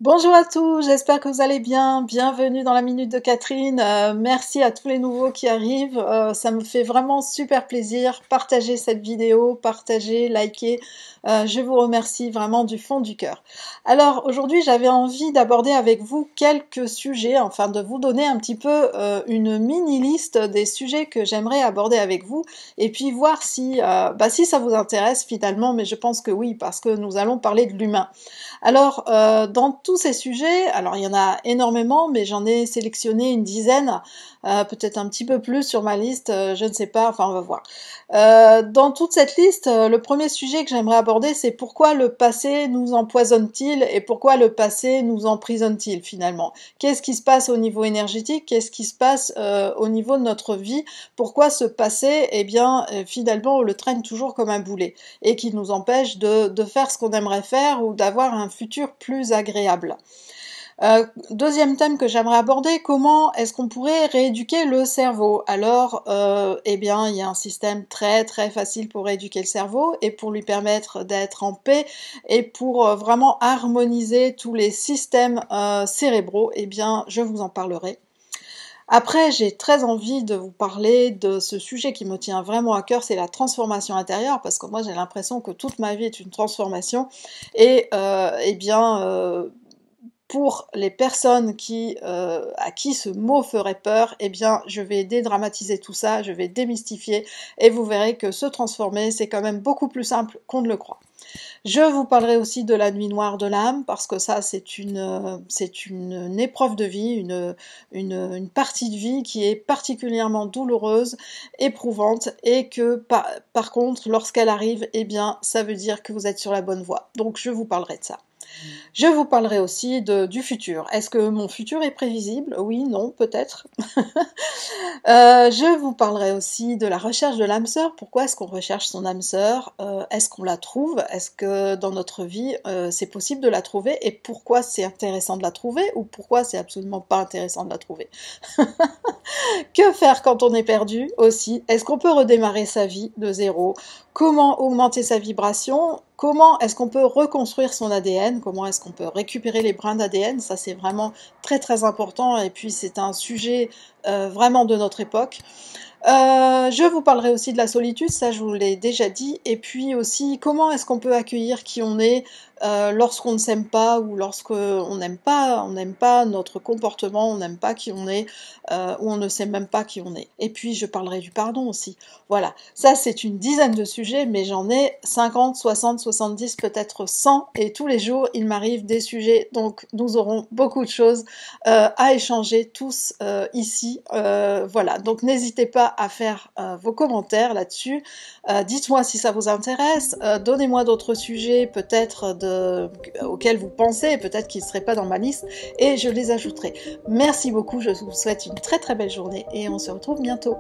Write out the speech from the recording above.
Bonjour à tous, j'espère que vous allez bien. Bienvenue dans la Minute de Catherine. Merci à tous les nouveaux qui arrivent. Ça me fait vraiment super plaisir. Partagez cette vidéo, partagez, likez. Je vous remercie vraiment du fond du cœur. Alors aujourd'hui, j'avais envie d'aborder avec vous quelques sujets, enfin de vous donner un petit peu une mini liste des sujets que j'aimerais aborder avec vous et puis voir si ça vous intéresse finalement, mais je pense que oui, parce que nous allons parler de l'humain. Alors, dans tous ces sujets, alors il y en a énormément, mais j'en ai sélectionné une dizaine, peut-être un petit peu plus sur ma liste, je ne sais pas, enfin on va voir. Dans toute cette liste, le premier sujet que j'aimerais aborder, c'est pourquoi le passé nous empoisonne-t-il et pourquoi le passé nous emprisonne-t-il finalement? Qu'est-ce qui se passe au niveau énergétique? Qu'est-ce qui se passe au niveau de notre vie? Pourquoi ce passé, eh bien, finalement, on le traîne toujours comme un boulet et qui nous empêche de faire ce qu'on aimerait faire ou d'avoir un futur plus agréable. Deuxième thème que j'aimerais aborder, comment est-ce qu'on pourrait rééduquer le cerveau? Alors, eh bien, il y a un système très très facile pour rééduquer le cerveau et pour lui permettre d'être en paix et pour vraiment harmoniser tous les systèmes cérébraux, eh bien, je vous en parlerai. Après, j'ai très envie de vous parler de ce sujet qui me tient vraiment à cœur, c'est la transformation intérieure, parce que moi j'ai l'impression que toute ma vie est une transformation, et eh bien, pour les personnes à qui ce mot ferait peur, eh bien, je vais dédramatiser tout ça, je vais démystifier, et vous verrez que se transformer, c'est quand même beaucoup plus simple qu'on ne le croit. Je vous parlerai aussi de la nuit noire de l'âme, parce que ça, c'est une épreuve de vie, une partie de vie qui est particulièrement douloureuse, éprouvante, et que, par contre, lorsqu'elle arrive, eh bien, ça veut dire que vous êtes sur la bonne voie. Donc, je vous parlerai de ça. Je vous parlerai aussi du futur. Est-ce que mon futur est prévisible? Oui, non, peut-être. Je vous parlerai aussi de la recherche de l'âme sœur. Pourquoi est-ce qu'on recherche son âme sœur? Est-ce qu'on la trouve? Est-ce que dans notre vie, c'est possible de la trouver? Et pourquoi c'est intéressant de la trouver? Ou pourquoi c'est absolument pas intéressant de la trouver? Que faire quand on est perdu aussi? Est-ce qu'on peut redémarrer sa vie de zéro? Comment augmenter sa vibration? Comment est-ce qu'on peut reconstruire son ADN? Comment est-ce qu'on peut récupérer les brins d'ADN? Ça, c'est vraiment très très important et puis c'est un sujet vraiment de notre époque. Je vous parlerai aussi de la solitude, ça je vous l'ai déjà dit, et puis aussi comment est-ce qu'on peut accueillir qui on est lorsqu'on ne s'aime pas ou lorsqu'on n'aime pas notre comportement, on n'aime pas qui on est, ou on ne sait même pas qui on est. Et puis je parlerai du pardon aussi. Voilà, ça c'est une dizaine de sujets, mais j'en ai 50, 60, 70, peut-être 100, et tous les jours il m'arrive des sujets, donc nous aurons beaucoup de choses à échanger tous ici. Voilà, donc n'hésitez pas à faire vos commentaires là-dessus. Dites-moi si ça vous intéresse, donnez-moi d'autres sujets peut-être auxquels vous pensez, peut-être qu'ils ne seraient pas dans ma liste, et je les ajouterai. Merci beaucoup, je vous souhaite une très très belle journée et on se retrouve bientôt.